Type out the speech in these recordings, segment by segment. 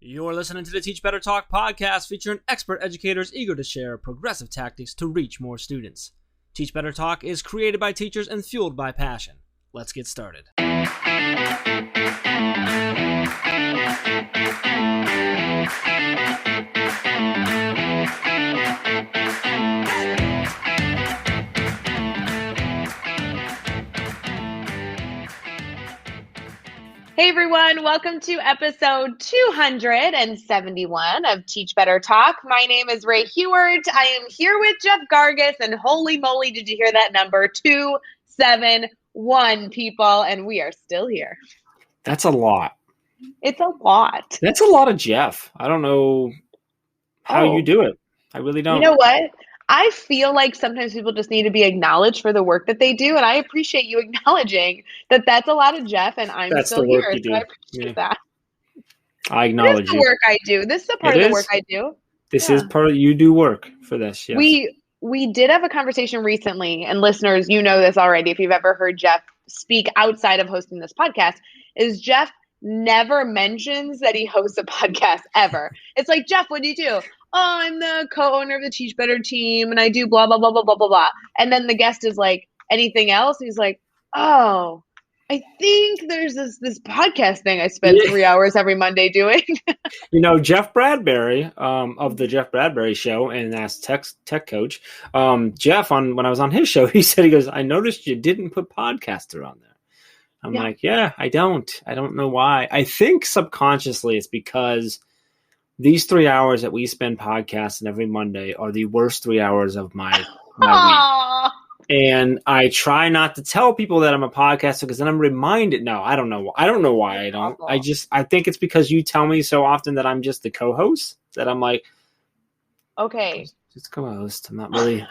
You're listening to the Teach Better Talk podcast featuring expert educators eager to share progressive tactics to reach more students. Teach Better Talk is created by teachers and fueled by passion. Let's get started. Hey everyone, welcome to episode 271 of Teach Better Talk. My name is Ray Hewart. I am here with Jeff Gargis, and holy moly, did you hear that number? 271 people, and we are still here. That's a lot. It's a lot. That's a lot of Jeff. I don't know how you do it. I really don't. You know what? I feel like sometimes people just need to be acknowledged for the work that they do, and I appreciate you acknowledging that that's a lot of Jeff, and I'm still here, so I appreciate that. I acknowledge this is the work I do. This is a part of the work I do. This is part of you do work for this. Yes. We did have a conversation recently, and listeners, you know this already if you've ever heard Jeff speak outside of hosting this podcast, is Jeff never mentions that he hosts a podcast ever. It's like, Jeff, what do you do? Oh, I'm the co-owner of the Teach Better team, and I do blah, blah, blah, blah, blah, blah, blah. And then the guest is like, anything else? He's like, oh, I think there's this podcast thing I spend 3 hours every Monday doing. You know, Jeff Bradbury of the Jeff Bradbury Show and as tech coach, Jeff, when I was on his show, he goes, I noticed you didn't put podcaster on there. I'm like, yeah, I don't know why. I think subconsciously it's because these 3 hours that we spend podcasting every Monday are the worst 3 hours of my week. And I try not to tell people that I'm a podcaster because then I'm reminded. No, I don't know. I don't know why I don't. I think it's because you tell me so often that I'm just the co-host that I'm like, okay, just co-host. I'm not really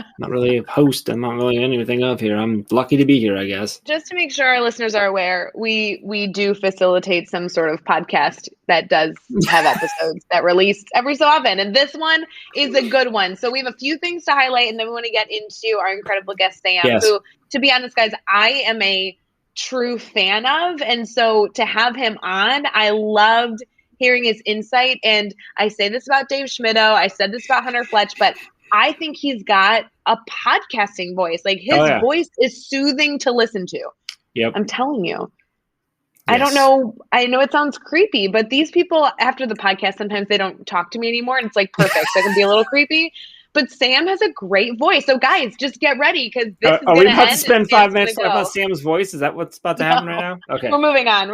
a host. I'm not really anything of here. I'm lucky to be here, I guess. Just to make sure our listeners are aware, we do facilitate some sort of podcast that does have episodes that release every so often. And this one is a good one. So we have a few things to highlight, and then we want to get into our incredible guest, Sam, who, to be honest, guys, I am a true fan of. And so to have him on, I loved hearing his insight. And I say this about Dave Schmittou. I said this about Hunter Fletch, but I think he's got a podcasting voice. Like his voice is soothing to listen to. Yep. I'm telling you. Yes. I don't know. I know it sounds creepy, but these people after the podcast, sometimes they don't talk to me anymore. And it's like perfect. So it can be a little creepy. But Sam has a great voice. So guys, just get ready because this is are we about to spend 5 minutes talking about Sam's voice? Is that what's about to happen right now? Okay. We're moving on.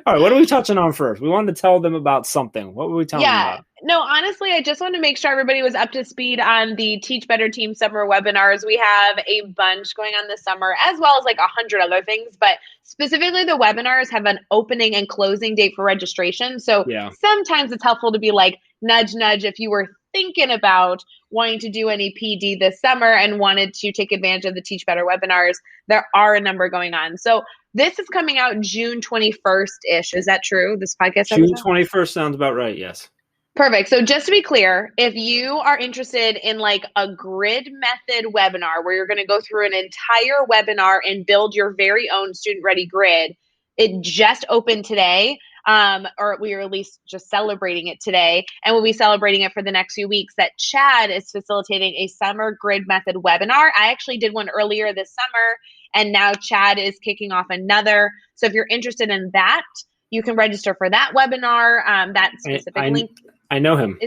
All right, what are we touching on first? We wanted to tell them about something. What were we telling them about? No, honestly, I just wanted to make sure everybody was up to speed on the Teach Better Team summer webinars. We have a bunch going on this summer, as well as like 100 other things. But specifically, the webinars have an opening and closing date for registration. So sometimes it's helpful to be like, nudge, nudge, if you were thinking about wanting to do any PD this summer and wanted to take advantage of the Teach Better webinars, there are a number going on. So this is coming out June 21st-ish. Is that true? This podcast June 21st sounds about right, yes. Perfect. So just to be clear, if you are interested in like a grid method webinar where you're going to go through an entire webinar and build your very own student-ready grid, it just opened today. Or we are at least just celebrating it today, and we'll be celebrating it for the next few weeks, that Chad is facilitating a summer grid method webinar. I actually did one earlier this summer, and now Chad is kicking off another. So if you're interested in that, you can register for that webinar. That specific link. I know him.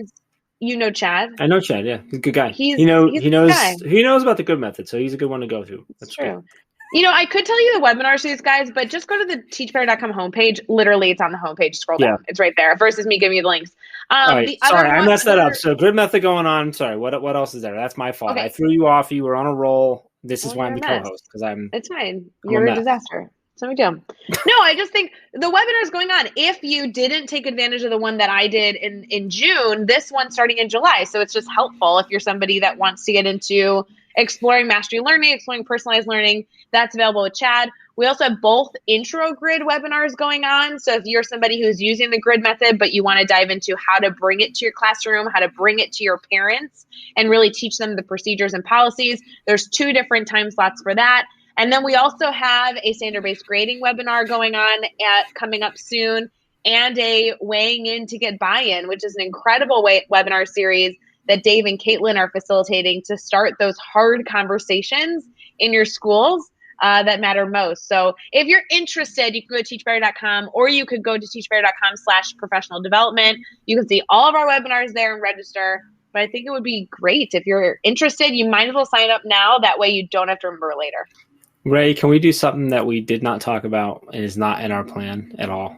You know Chad? I know Chad, yeah. He's a good guy. He knows about the good method, so he's a good one to go through. That's true. Good. You know, I could tell you the webinars for these guys, but just go to the teachbetter.com homepage. Literally, it's on the homepage. Scroll down. It's right there versus me giving you the links. All right. Sorry, I messed that up. So grid method going on. Sorry, what else is there? That's my fault. Okay. I threw you off. You were on a roll. This is why I'm the co-host. It's fine. You're a disaster. So we do. No, I just think the webinar is going on. If you didn't take advantage of the one that I did in June, this one's starting in July. So it's just helpful if you're somebody that wants to get into exploring mastery learning, exploring personalized learning. That's available with Chad. We also have both intro grid webinars going on. So if you're somebody who's using the grid method, but you want to dive into how to bring it to your classroom, how to bring it to your parents, and really teach them the procedures and policies, there's 2 different time slots for that. And then we also have a standard-based grading webinar going on coming up soon. and a weighing in to get buy-in, which is an incredible webinar series that Dave and Caitlin are facilitating to start those hard conversations in your schools that matter most. So if you're interested, you can go to teachbetter.com, or you could go to teachbetter.com/professional development. You can see all of our webinars there and register. But I think it would be great if you're interested. You might as well sign up now. That way you don't have to remember later. Ray, can we do something that we did not talk about and is not in our plan at all?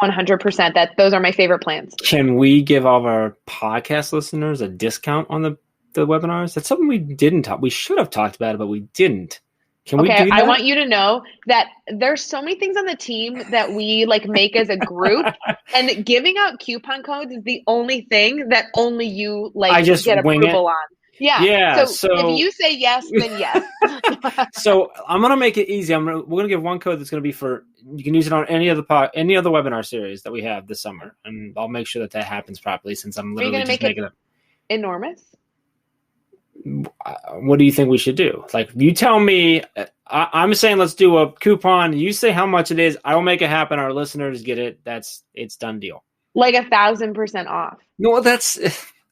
100%. Those are my favorite plans. Can we give all of our podcast listeners a discount on the webinars? That's something we didn't talk. We should have talked about it, but we didn't. Can we do that? I want you to know that there's so many things on the team that we make as a group, and giving out coupon codes is the only thing that only you I just get wing approval it. on. Yeah. So if you say yes, then yes. So I'm gonna make it easy. We're gonna give one code that's gonna be for, you can use it on any other webinar series that we have this summer, and I'll make sure that happens properly, since I'm literally just making it enormous. What do you think we should do? You tell me. I'm saying let's do a coupon. You say how much it is. I will make it happen. Our listeners get it. It's done deal. 1,000% off. No, that's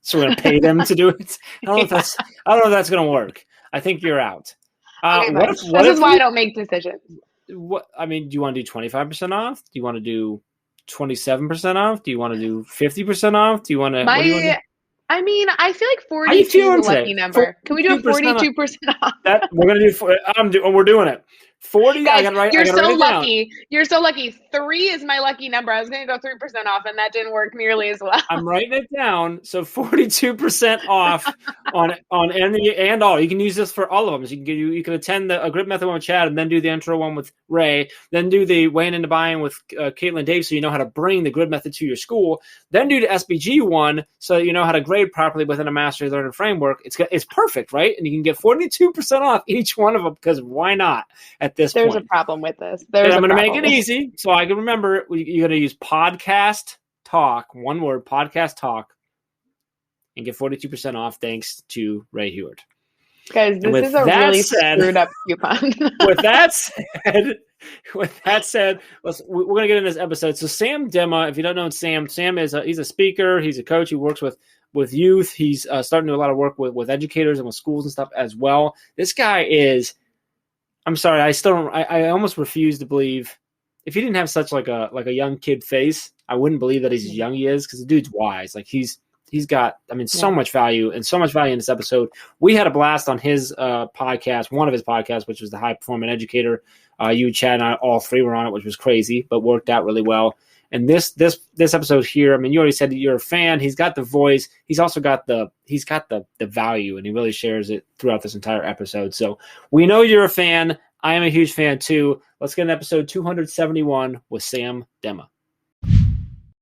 so we're gonna pay them to do it. I don't know if that's gonna work. I think you're out. This is why I don't make decisions. What I mean, do you want to do 25% off? Do you want to do 27% off? Do you want to do 50% off? Do you want to? I feel like 42 is a lucky number. Can we do a 42% off? We're gonna do. We're doing it. 40. Guys, you're so lucky. You're so lucky. 3 is my lucky number. I was gonna go 3% off, and that didn't work nearly as well. I'm writing it down. So 42% off on any and all. You can use this for all of them. So you can attend a grid method one with Chad, and then do the intro one with Ray. Then do the weighing into buying with Caitlin and Dave, so you know how to bring the grid method to your school. Then do the SBG one, so you know how to grade properly within a mastery learning framework. It's perfect, right? And you can get 42% off each one of them, because why not? There's a problem with this. I'm going to make it easy so I can remember it. You're going to use podcast talk, one word, podcast talk, and get 42% off thanks to Ray Heward. Guys, this is a really screwed up coupon. With that said, we're going to get in this episode. So Sam Demma, if you don't know Sam is he's a speaker. He's a coach. He works with youth. He's starting to do a lot of work with educators and with schools and stuff as well. This guy is, I'm sorry, I almost refuse to believe, if he didn't have such like a young kid face, I wouldn't believe that he's as young he is, because the dude's wise. He's got, so much value in this episode. We had a blast on his podcast, one of his podcasts, which was the High Performing Educator. You, Chad, and I, all three were on it, which was crazy, but worked out really well. And this episode here, you already said that you're a fan. He's got the voice. He's also got the value, and he really shares it throughout this entire episode. So we know you're a fan. I am a huge fan too. Let's get an episode 271 with Sam Demma.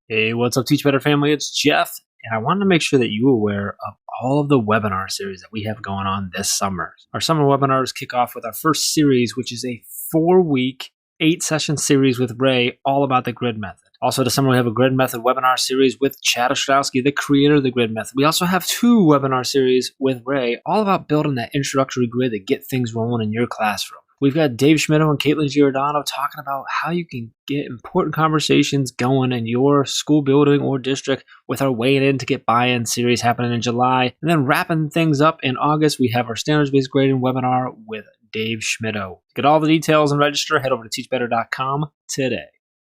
Hey, what's up, Teach Better family? It's Jeff, and I wanted to make sure that you were aware of all of the webinar series that we have going on this summer. Our summer webinars kick off with our first series, which is a 4-week, 8-session series with Ray, all about the grid method. Also this summer, we have a grid method webinar series with Chad Ostrowski, the creator of the grid method. We also have 2 webinar series with Ray, all about building that introductory grid to get things rolling in your classroom. We've got Dave Schmittou and Caitlin Giordano talking about how you can get important conversations going in your school building or district with our Weighing In to Get Buy-In series happening in July. And then wrapping things up in August, we have our standards-based grading webinar with Dave Schmittou. To get all the details and register, head over to teachbetter.com today.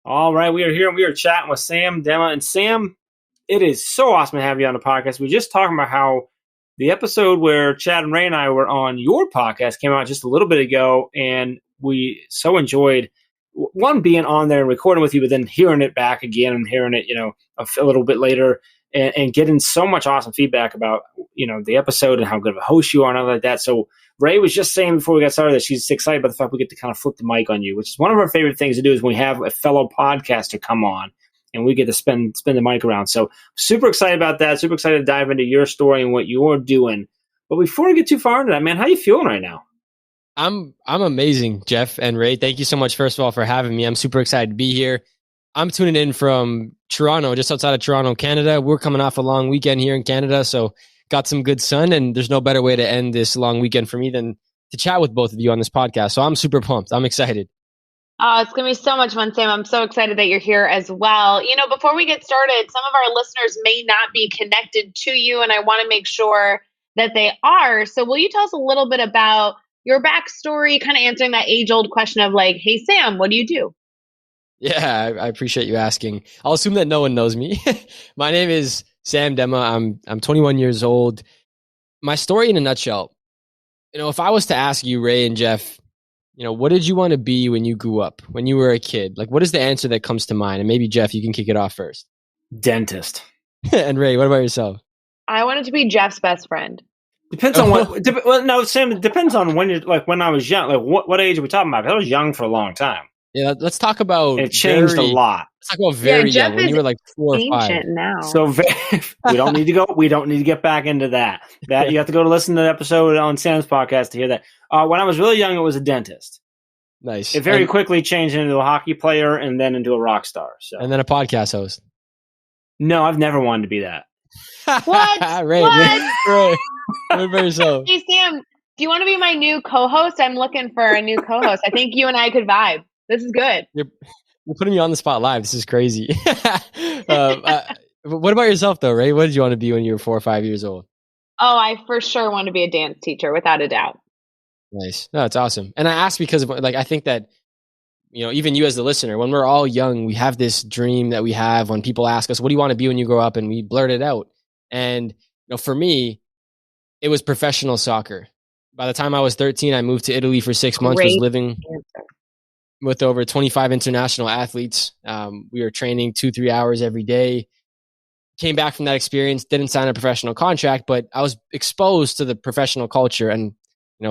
All right, we are here and we are chatting with Sam Demma. And Sam, it is so awesome to have you on the podcast. We were just talking about how the episode where Chad and Ray and I were on your podcast came out just a little bit ago, and we so enjoyed, one, being on there and recording with you, but then hearing it back again and hearing it, a little bit later, and getting so much awesome feedback about, the episode and how good of a host you are and all like that. So Ray was just saying before we got started that she's excited about the fact we get to kind of flip the mic on you, which is one of our favorite things to do, is when we have a fellow podcaster come on and we get to spin the mic around. So super excited about that. Super excited to dive into your story and what you're doing. But before we get too far into that, man, how you feeling right now? I'm amazing, Jeff and Ray. Thank you so much, first of all, for having me. I'm super excited to be here. I'm tuning in from Toronto, just outside of Toronto, Canada. We're coming off a long weekend here in Canada, so got some good sun, and there's no better way to end this long weekend for me than to chat with both of you on this podcast. So I'm super pumped. I'm excited. Oh, it's going to be so much fun, Sam. I'm so excited that you're here as well. Before we get started, some of our listeners may not be connected to you, and I want to make sure that they are. So, will you tell us a little bit about your backstory, kind of answering that age old question of like, hey, Sam, what do you do? Yeah, I appreciate you asking. I'll assume that no one knows me. My name is Sam Demma. I'm 21 years old. My story in a nutshell, if I was to ask you, Ray and Jeff, what did you want to be when you grew up, when you were a kid? Like, what is the answer that comes to mind? And maybe, Jeff, you can kick it off first. Dentist. And Ray, what about yourself? I wanted to be Jeff's best friend. Depends on what. Well, no, Sam. It depends on when you're like when I was young. Like what age are we talking about? 'Cause I was young for a long time. Yeah, let's talk about. It changed a lot. Let's talk about very Jeff young, when is you were like 4 or 5. ancient now. So we don't need to go. We don't need to get back into that. That you have to go to listen to the episode on Sam's podcast to hear that. When I was really young, it was a dentist. Nice. It very quickly changed into a hockey player and then into a rock star. So and then a podcast host. No, I've never wanted to be that. What? Ray, What? What about yourself? Hey, Sam, do you want to be my new co-host? I'm looking for a new co-host. I think you and I could vibe. This is good. You're putting me on the spot live. This is crazy. What about yourself, though, Ray? What did you want to be when you were 4 or 5 years old? Oh, I for sure want to be a dance teacher, without a doubt. Nice. No, it's awesome. And I asked because of, like, I think that, even you as the listener, when we're all young, we have this dream that we have when people ask us, what do you want to be when you grow up? And we blurt it out. And, for me, it was professional soccer. By the time I was 13, I moved to Italy for 6 months, was living with over 25 international athletes. We were training 2-3 hours every day. Came back from that experience, didn't sign a professional contract, but I was exposed to the professional culture. And,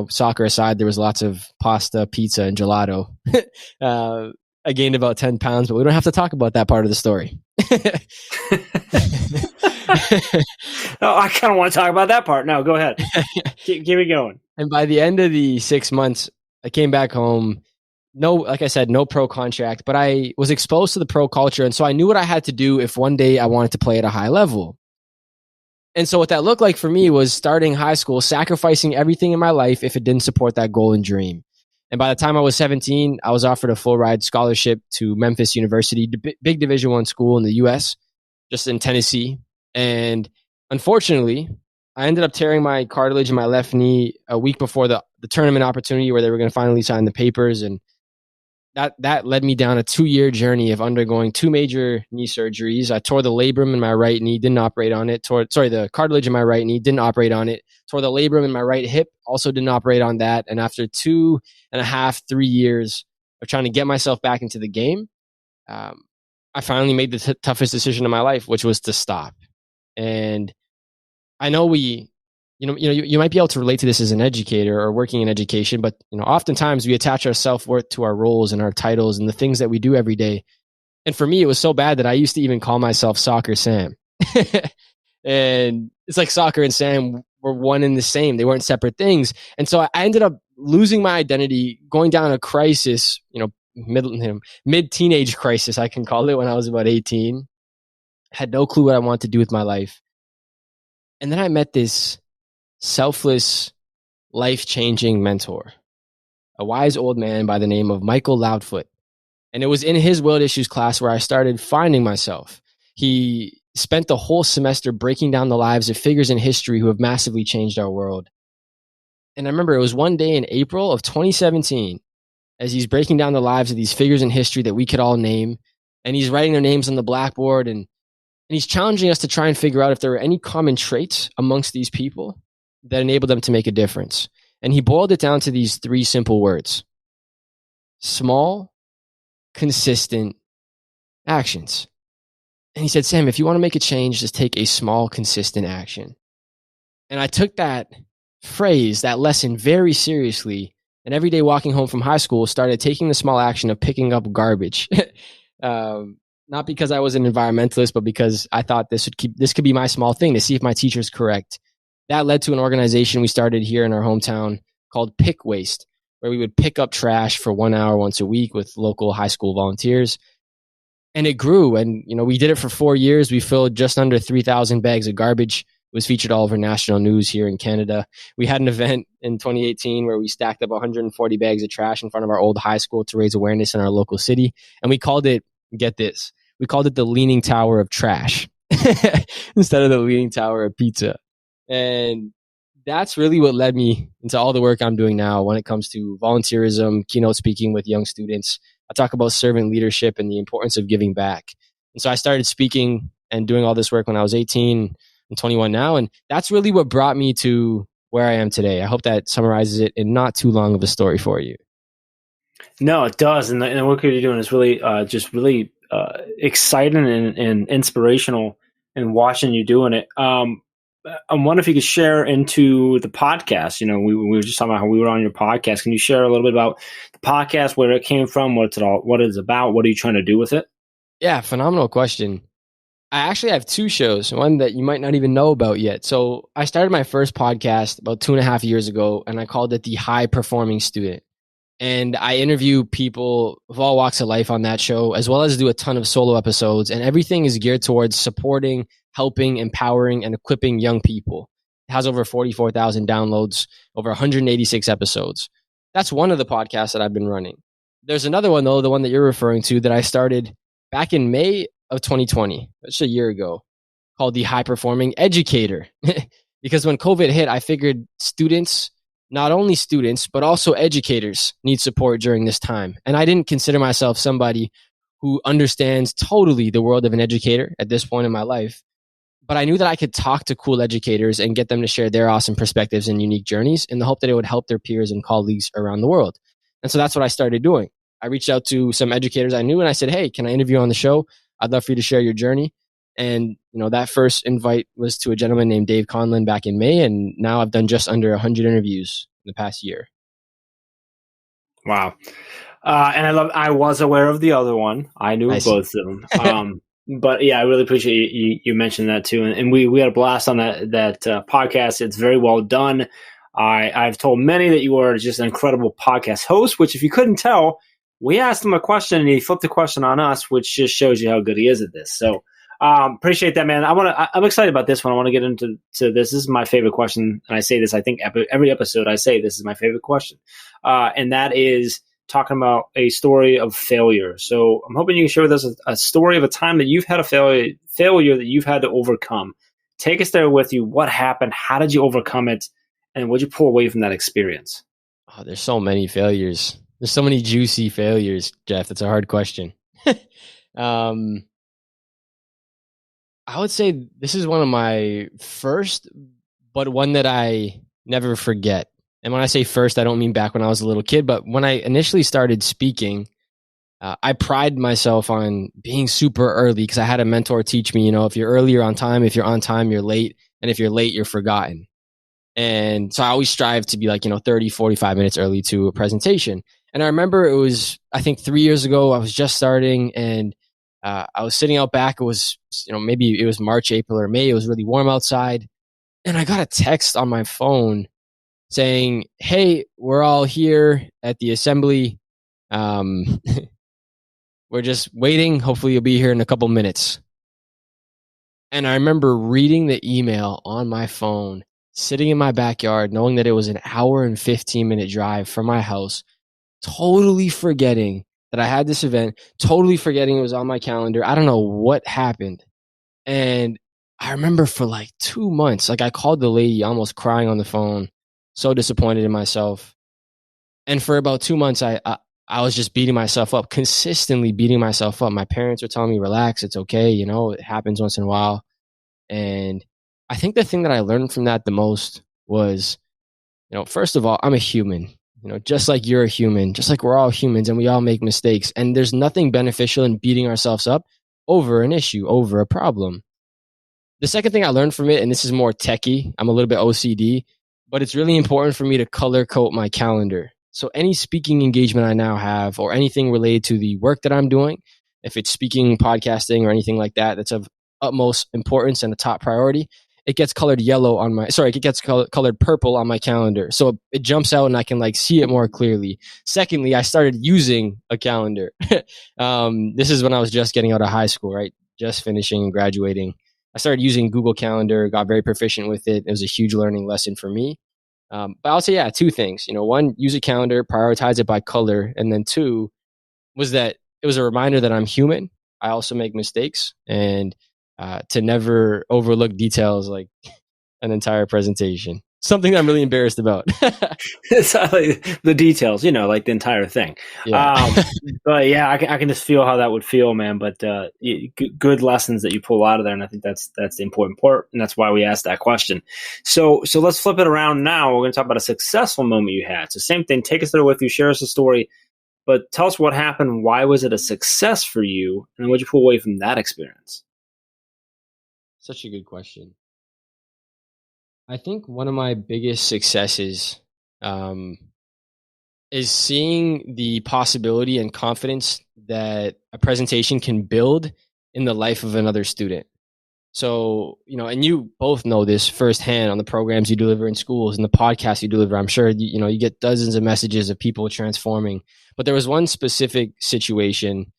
soccer aside, there was lots of pasta, pizza, and gelato. I gained about 10 pounds, but we don't have to talk about that part of the story. Oh, I kind of want to talk about that part. No, go ahead. Keep me going. And by the end of the 6 months, I came back home. No, like I said, no pro contract, but I was exposed to the pro culture. And so I knew what I had to do if one day I wanted to play at a high level. And so what that looked like for me was starting high school, sacrificing everything in my life if it didn't support that goal and dream. And by the time I was 17, I was offered a full ride scholarship to Memphis University, big Division I school in the US, just in Tennessee. And unfortunately, I ended up tearing my cartilage in my left knee a week before the tournament opportunity where they were going to finally sign the papers. And that led me down a 2-year journey of undergoing 2 major knee surgeries. I tore the labrum in my right knee, didn't operate on it. The cartilage in my right knee, didn't operate on it. Tore the labrum in my right hip, also didn't operate on that. And after 2.5, 3 years of trying to get myself back into the game, I finally made the toughest decision of my life, which was to stop. And I know you might be able to relate to this as an educator or working in education, but oftentimes we attach our self-worth to our roles and our titles and the things that we do every day. And for me, it was so bad that I used to even call myself Soccer Sam. And it's like soccer and Sam were one and the same. They weren't separate things. And so I ended up losing my identity, going down a crisis, mid-teenage crisis, I can call it, when I was about 18. Had no clue what I wanted to do with my life. And then I met this selfless, life-changing mentor, a wise old man by the name of Michael Loudfoot. And it was in his world issues class where I started finding myself. He spent the whole semester breaking down the lives of figures in history who have massively changed our world. And I remember it was one day in April of 2017, as he's breaking down the lives of these figures in history that we could all name, and he's writing their names on the blackboard, and he's challenging us to try and figure out if there were any common traits amongst these people that enabled them to make a difference. And he boiled it down to these 3 simple words: small, consistent actions. And he said, Sam, if you want to make a change, just take a small, consistent action. And I took that phrase, that lesson, very seriously. And every day walking home from high school, started taking the small action of picking up garbage. Not because I was an environmentalist, but because I thought this could be my small thing to see if my teacher's correct. That led to an organization we started here in our hometown called Pick Waste, where we would pick up trash for 1 hour once a week with local high school volunteers. And it grew. And, we did it for 4 years. We filled just under 3,000 bags of garbage. was featured all over national news here in Canada. We had an event in 2018 where we stacked up 140 bags of trash in front of our old high school to raise awareness in our local city. And we called it, get this, we called it the Leaning Tower of Trash instead of the Leaning Tower of Pizza. And that's really what led me into all the work I'm doing now when it comes to volunteerism, keynote speaking with young students. I talk about servant leadership and the importance of giving back. And so I started speaking and doing all this work when I was 18. I'm 21 now, and that's really what brought me to where I am today. I hope that summarizes it in not too long of a story for you. No, it does, and the work you're doing is really just really exciting and inspirational. And watching you doing it, I wonder if you could share into the podcast. You know, we were just talking about how we were on your podcast. Can you share a little bit about the podcast, where it came from, what it's about, what are you trying to do with it? Yeah, phenomenal question. I actually have two shows, one that you might not even know about yet. So I started my first podcast about 2.5 years ago, and I called it The High Performing Student. And I interview people of all walks of life on that show, as well as do a ton of solo episodes. And everything is geared towards supporting, helping, empowering, and equipping young people. It has over 44,000 downloads, over 186 episodes. That's one of the podcasts that I've been running. There's another one, though, the one that you're referring to, that I started back in May of 2020, that's a year ago, called The High Performing Educator. Because when COVID hit, I figured students, not only students, but also educators need support during this time. And I didn't consider myself somebody who understands totally the world of an educator at this point in my life. But I knew that I could talk to cool educators and get them to share their awesome perspectives and unique journeys in the hope that it would help their peers and colleagues around the world. And so that's what I started doing. I reached out to some educators I knew and I said, hey, can I interview on the show? I'd love for you to share your journey. And, you know, that first invite was to a gentleman named Dave Conlon back in May. And now I've done just under 100 interviews in the past year. Wow. And I was aware of the other one. I knew both of them. But yeah, I really appreciate you mentioned that too. And we had a blast on that podcast. It's very well done. I've told many that you are just an incredible podcast host, which if you couldn't tell, we asked him a question and he flipped the question on us, which just shows you how good he is at this. So appreciate that, man. I'm excited about this one. I want to get into this. This is my favorite question. And I say this, I think every episode I say this is my favorite question. And that is talking about a story of failure. So I'm hoping you can share with us a story of a time that you've had a failure that you've had to overcome. Take us there with you. What happened? How did you overcome it? And what did you pull away from that experience? Oh, there's so many failures. There's so many juicy failures, Jeff. That's a hard question. I would say this is one of my first, but one that I never forget. And when I say first, I don't mean back when I was a little kid, but when I initially started speaking, I pride myself on being super early because I had a mentor teach me, you know, if you're early, you're on time. If you're on time, you're late. And if you're late, you're forgotten. And so I always strive to be like, 30, 45 minutes early to a presentation. And I remember it was, I think 3 years ago, I was just starting and I was sitting out back. It was, maybe it was March, April, or May. It was really warm outside. And I got a text on my phone saying, hey, we're all here at the assembly. We're just waiting. Hopefully you'll be here in a couple minutes. And I remember reading the email on my phone, sitting in my backyard, knowing that it was an hour and 15-minute drive from my house, totally forgetting that I had this event, totally forgetting it was on my calendar. I don't know what happened. And I remember for like 2 months, like I called the lady almost crying on the phone, so disappointed in myself. And for about 2 months, I was just beating myself up, consistently beating myself up. My parents were telling me, relax, it's okay. It happens once in a while. And I think the thing that I learned from that the most was, first of all, I'm a human, just like you're a human, just like we're all humans and we all make mistakes. And there's nothing beneficial in beating ourselves up over an issue, over a problem. The second thing I learned from it, and this is more techie, I'm a little bit OCD, but it's really important for me to color code my calendar. So any speaking engagement I now have or anything related to the work that I'm doing, if it's speaking, podcasting, or anything like that, that's of utmost importance and a top priority, it gets colored colored purple on my calendar. So it jumps out and I can see it more clearly. Secondly, I started using a calendar. This is when I was just getting out of high school, right? Just finishing and graduating. I started using Google Calendar, got very proficient with it. It was a huge learning lesson for me. But I'll say, yeah, two things. One, use a calendar, prioritize it by color. And then two was that it was a reminder that I'm human. I also make mistakes, and to never overlook details like an entire presentation. Something that I'm really embarrassed about. It's like the details, like the entire thing. Yeah. But yeah, I can just feel how that would feel, man. But good lessons that you pull out of there, and I think that's the important part, and that's why we asked that question. So let's flip it around now. We're going to talk about a successful moment you had. So same thing, take us there with you, share us a story, but tell us what happened. Why was it a success for you, and what did you pull away from that experience? Such a good question. I think one of my biggest successes is seeing the possibility and confidence that a presentation can build in the life of another student. So, and you both know this firsthand on the programs you deliver in schools and the podcasts you deliver. I'm sure, you get dozens of messages of people transforming. But there was one specific situation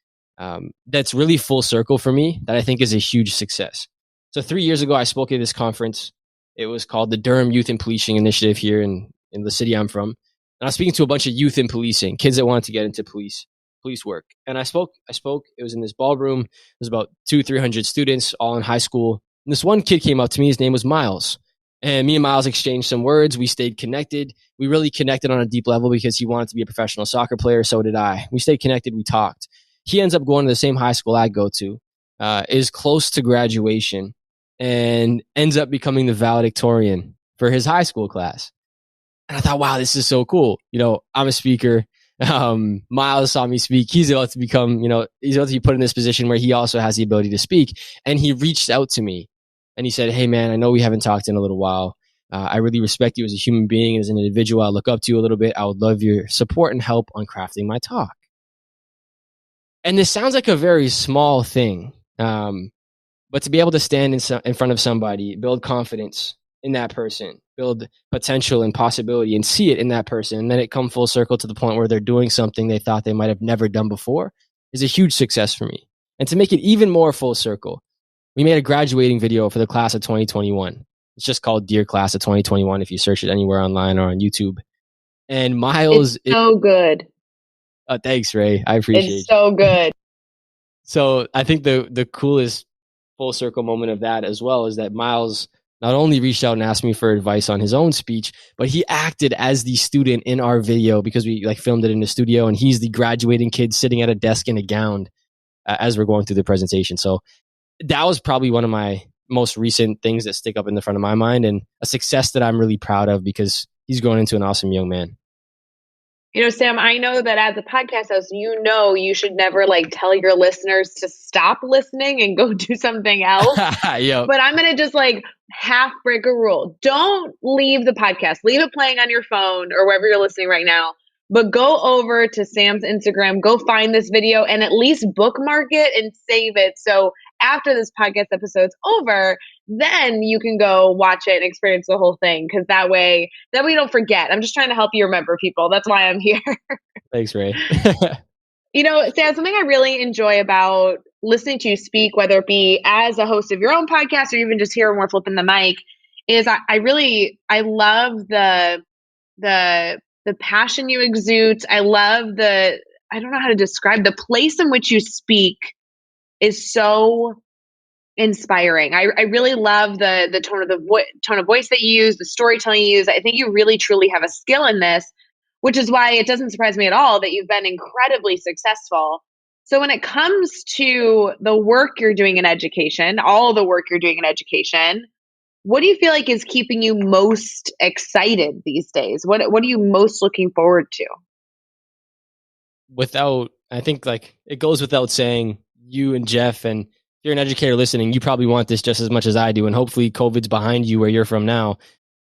that's really full circle for me that I think is a huge success. So 3 years ago, I spoke at this conference. It was called the Durham Youth in Policing Initiative here in the city I'm from. And I was speaking to a bunch of youth in policing, kids that wanted to get into police work. And I spoke, it was in this ballroom. There was about 200-300 students, all in high school. And this one kid came up to me. His name was Miles. And me and Miles exchanged some words. We stayed connected. We really connected on a deep level because he wanted to be a professional soccer player. So did I. We stayed connected. We talked. He ends up going to the same high school I go to, is close to graduation, and ends up becoming the valedictorian for his high school class. And I thought, wow, this is so cool. I'm a speaker. Miles saw me speak. He's about to become, he's about to be put in this position where he also has the ability to speak. And he reached out to me and he said, hey man, I know we haven't talked in a little while. I really respect you as a human being, as an individual. I look up to you a little bit. I would love your support and help on crafting my talk. And this sounds like a very small thing. But to be able to stand in front of somebody, build confidence in that person, build potential and possibility, and see it in that person, and then it come full circle to the point where they're doing something they thought they might have never done before, is a huge success for me. And to make it even more full circle, we made a graduating video for the class of 2021. It's just called Dear Class of 2021 if you search it anywhere online or on YouTube. And Miles... It's so good. Oh, thanks, Ray. I appreciate it. It's so good. So I think the coolest full circle moment of that as well is that Miles not only reached out and asked me for advice on his own speech, but he acted as the student in our video because we filmed it in the studio, and he's the graduating kid sitting at a desk in a gown as we're going through the presentation. So that was probably one of my most recent things that stick up in the front of my mind, and a success that I'm really proud of because he's grown into an awesome young man. Sam, I know that as a podcast host, you should never tell your listeners to stop listening and go do something else. Yep. But I'm going to just half break a rule. Don't leave the podcast. Leave it playing on your phone or wherever you're listening right now. But go over to Sam's Instagram, go find this video, and at least bookmark it and save it. So after this podcast episode's over, then you can go watch it and experience the whole thing. Because that way you don't forget. I'm just trying to help you remember, people. That's why I'm here. Thanks, Ray. Sam, something I really enjoy about listening to you speak, whether it be as a host of your own podcast or even just here when we're flipping the mic, is I love the passion you exude. I love I don't know how to describe the place in which you speak is so inspiring. I really love the tone of voice that you use, the storytelling you use. I think you really truly have a skill in this, which is why it doesn't surprise me at all that you've been incredibly successful. So when it comes to the work you're doing in education, all the work you're doing in education, what do you feel like is keeping you most excited these days? What are you most looking forward to? I think it goes without saying, you and Jeff, and if you're an educator listening, you probably want this just as much as I do. And hopefully COVID's behind you where you're from now.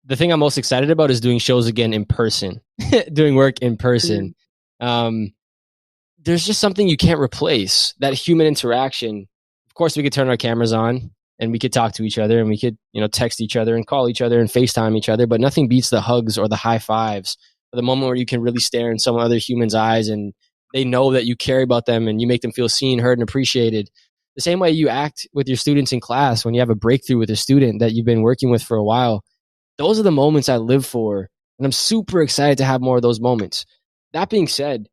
The thing I'm most excited about is doing shows again in person, doing work in person. Mm-hmm. There's just something you can't replace, that human interaction. Of course, we could turn our cameras on and we could talk to each other and we could, text each other and call each other and FaceTime each other, but nothing beats the hugs or the high fives, or the moment where you can really stare in some other human's eyes and they know that you care about them and you make them feel seen, heard, and appreciated. The same way you act with your students in class when you have a breakthrough with a student that you've been working with for a while. Those are the moments I live for. And I'm super excited to have more of those moments. That being said,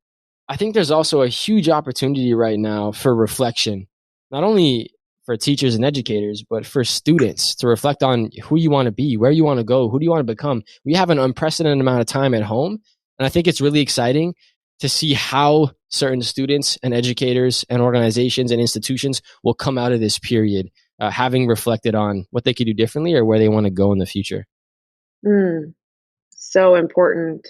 I think there's also a huge opportunity right now for reflection, not only for teachers and educators, but for students to reflect on who you want to be, where you want to go, who do you want to become. We have an unprecedented amount of time at home. And I think it's really exciting to see how certain students and educators and organizations and institutions will come out of this period, having reflected on what they could do differently or where they want to go in the future. So important.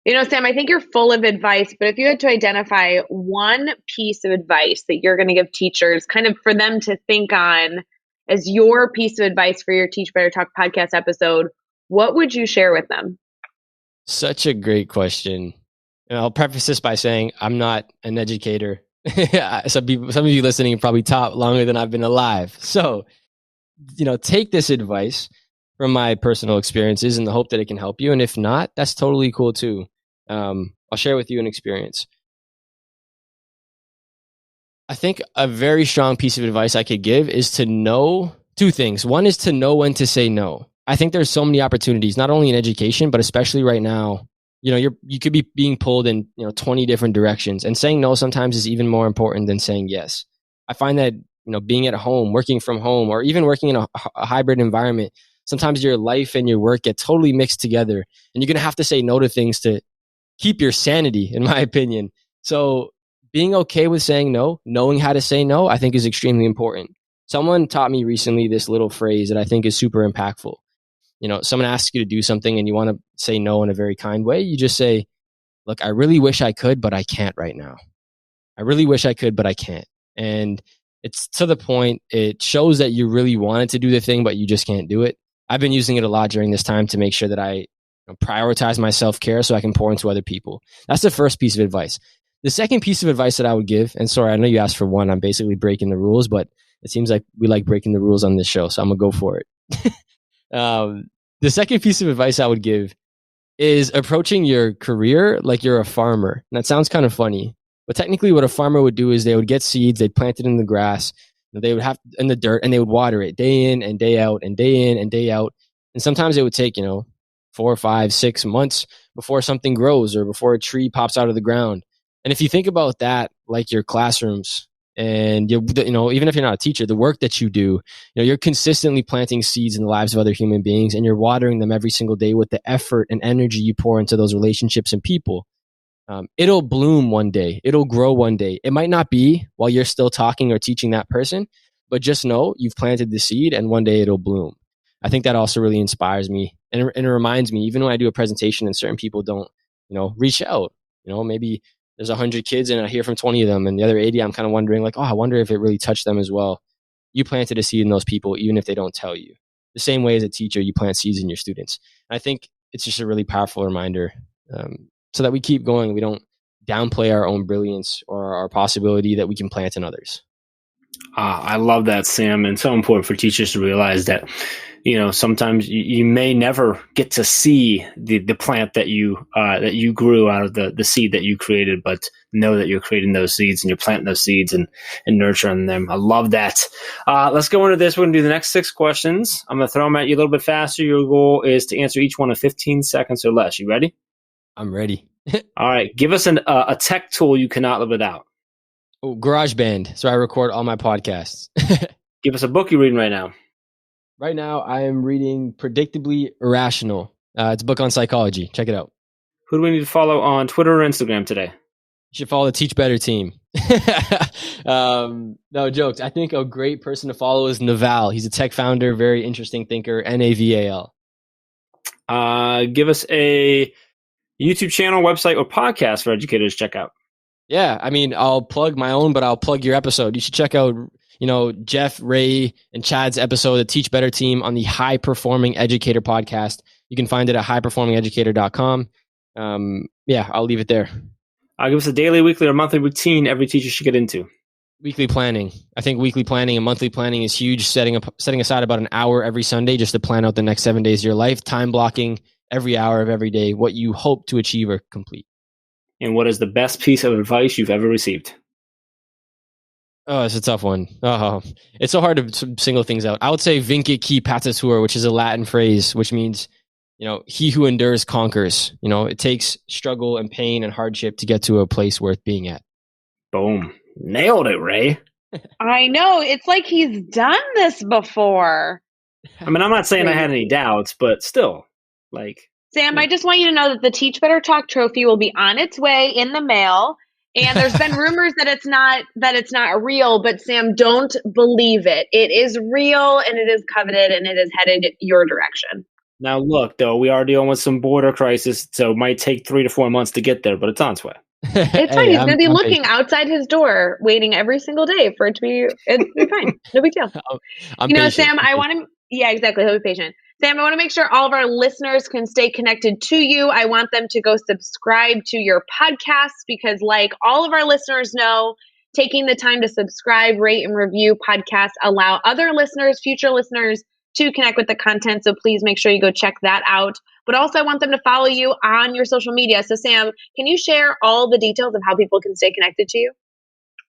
Sam, I think you're full of advice, but if you had to identify one piece of advice that you're going to give teachers, kind of for them to think on as your piece of advice for your Teach Better Talk podcast episode, what would you share with them? Such a great question. And I'll preface this by saying I'm not an educator. Some of you listening probably taught longer than I've been alive. So, take this advice from my personal experiences in the hope that it can help you. And if not, that's totally cool too. I'll share with you an experience. I think a very strong piece of advice I could give is to know two things. One is to know when to say no. I think there's so many opportunities, not only in education, but especially right now. You could be being pulled in 20 different directions, and saying no sometimes is even more important than saying yes. I find that being at home, working from home, or even working in a hybrid environment, sometimes your life and your work get totally mixed together, and you're going to have to say no to things to keep your sanity, in my opinion. So being okay with saying no, knowing how to say no, I think is extremely important. Someone taught me recently this little phrase that I think is super impactful. Someone asks you to do something and you want to say no in a very kind way. You just say, look, I really wish I could, but I can't right now. I really wish I could, but I can't. And it's to the point, it shows that you really wanted to do the thing, but you just can't do it. I've been using it a lot during this time to make sure that I prioritize my self-care so I can pour into other people. That's the first piece of advice. The second piece of advice that I would give, and sorry, I know you asked for one, I'm basically breaking the rules, but it seems like we like breaking the rules on this show, so I'm going to go for it. The second piece of advice I would give is approaching your career like you're a farmer. And that sounds kind of funny, but technically what a farmer would do is they would get seeds, they'd plant it in the grass, they would have in the dirt, and they would water it day in and day out and day in and day out. And sometimes it would take, 4, 5, 6 months before something grows or before a tree pops out of the ground. And if you think about that, like your classrooms, and even if you're not a teacher, the work that you do, you're consistently planting seeds in the lives of other human beings, and you're watering them every single day with the effort and energy you pour into those relationships and people. It'll bloom one day. It'll grow one day. It might not be while you're still talking or teaching that person, but just know you've planted the seed, and one day it'll bloom. I think that also really inspires me, and it reminds me, even when I do a presentation and certain people don't, reach out, maybe there's 100 kids and I hear from 20 of them, and the other 80, I'm kind of wondering like, I wonder if it really touched them as well. You planted a seed in those people, even if they don't tell you. The same way as a teacher, you plant seeds in your students. And I think it's just a really powerful reminder so that we keep going. We don't downplay our own brilliance or our possibility that we can plant in others. I love that, Sam. And so important for teachers to realize that, sometimes you may never get to see the plant that you grew out of the seed that you created, but know that you're creating those seeds and you're planting those seeds and nurturing them. I love that. Let's go into this. We're going to do the next 6 questions. I'm going to throw them at you a little bit faster. Your goal is to answer each one in 15 seconds or less. You ready? I'm ready. All right. Give us a tech tool you cannot live without. Oh, GarageBand. So I record all my podcasts. Give us a book you're reading right now. Right now, I am reading Predictably Irrational. It's a book on psychology. Check it out. Who do we need to follow on Twitter or Instagram today? You should follow the Teach Better team. No jokes. I think a great person to follow is Naval. He's a tech founder, very interesting thinker, Naval. Give us a YouTube channel, website, or podcast for educators to check out. Yeah, I mean, I'll plug my own, but I'll plug your episode. You should check out, Jeff, Ray, and Chad's episode, the Teach Better team, on the High Performing Educator podcast. You can find it at highperformingeducator.com. I'll leave it there. Give us a daily, weekly, or monthly routine every teacher should get into. Weekly planning. I think weekly planning and monthly planning is huge. Setting aside about an hour every Sunday just to plan out the next 7 days of your life. Time blocking every hour of every day, what you hope to achieve or complete. And what is the best piece of advice you've ever received? Oh, it's a tough one. Oh, it's so hard to single things out. I would say Vincit Qui Patitur, which is a Latin phrase, which means, he who endures conquers. It takes struggle and pain and hardship to get to a place worth being at. Boom. Nailed it, Ray. I know. It's like he's done this before. I mean, I'm not saying I had any doubts, but still, like. Sam, I just want you to know that the Teach Better Talk trophy will be on its way in the mail. And there's been rumors that it's not real, but Sam, don't believe it. It is real and it is coveted and it is headed your direction. Now, look, though, we are dealing with some border crisis, so it might take 3 to 4 months to get there, but it's on its way. It's fine. He's going to be looking outside his door, waiting every single day for it to be. It'll be fine. No big deal. Sam, I want to. Yeah, exactly. He'll be patient. Sam, I want to make sure all of our listeners can stay connected to you. I want them to go subscribe to your podcast because, like all of our listeners know, taking the time to subscribe, rate, and review podcasts allow other listeners, future listeners, to connect with the content. So please make sure you go check that out. But also I want them to follow you on your social media. So Sam, can you share all the details of how people can stay connected to you?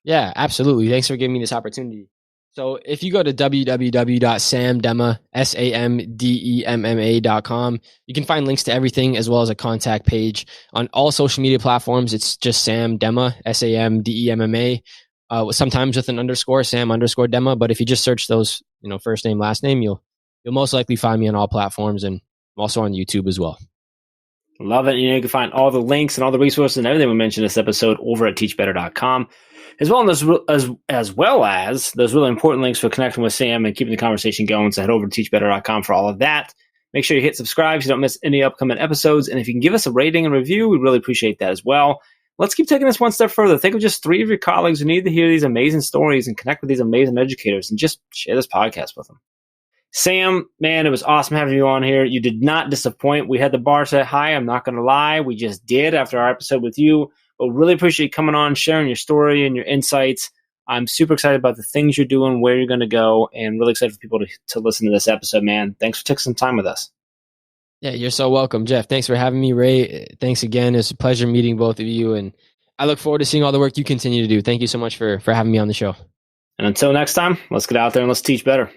Yeah, absolutely. Thanks for giving me this opportunity. So if you go to www.samdemma, SAMDEMMA.com, you can find links to everything as well as a contact page on all social media platforms. It's just Sam Demma, SAMDEMMA, sometimes with an underscore, Sam_Demma. But if you just search those, first name, last name, you'll most likely find me on all platforms, and I'm also on YouTube as well. Love it. You can find all the links and all the resources and everything we mentioned in this episode over at teachbetter.com. As well as those really important links for connecting with Sam and keeping the conversation going. So head over to teachbetter.com for all of that. Make sure you hit subscribe so you don't miss any upcoming episodes. And if you can give us a rating and review, we really appreciate that as well. Let's keep taking this one step further. Think of just 3 of your colleagues who need to hear these amazing stories and connect with these amazing educators and just share this podcast with them. Sam, man, it was awesome having you on here. You did not disappoint. We had the bar set high. I'm not going to lie. We just did after our episode with you. But really appreciate you coming on, sharing your story and your insights. I'm super excited about the things you're doing, where you're going to go, and really excited for people to listen to this episode, man. Thanks for taking some time with us. Yeah, you're so welcome, Jeff. Thanks for having me, Ray. Thanks again. It's a pleasure meeting both of you, and I look forward to seeing all the work you continue to do. Thank you so much for having me on the show. And until next time, let's get out there and let's teach better.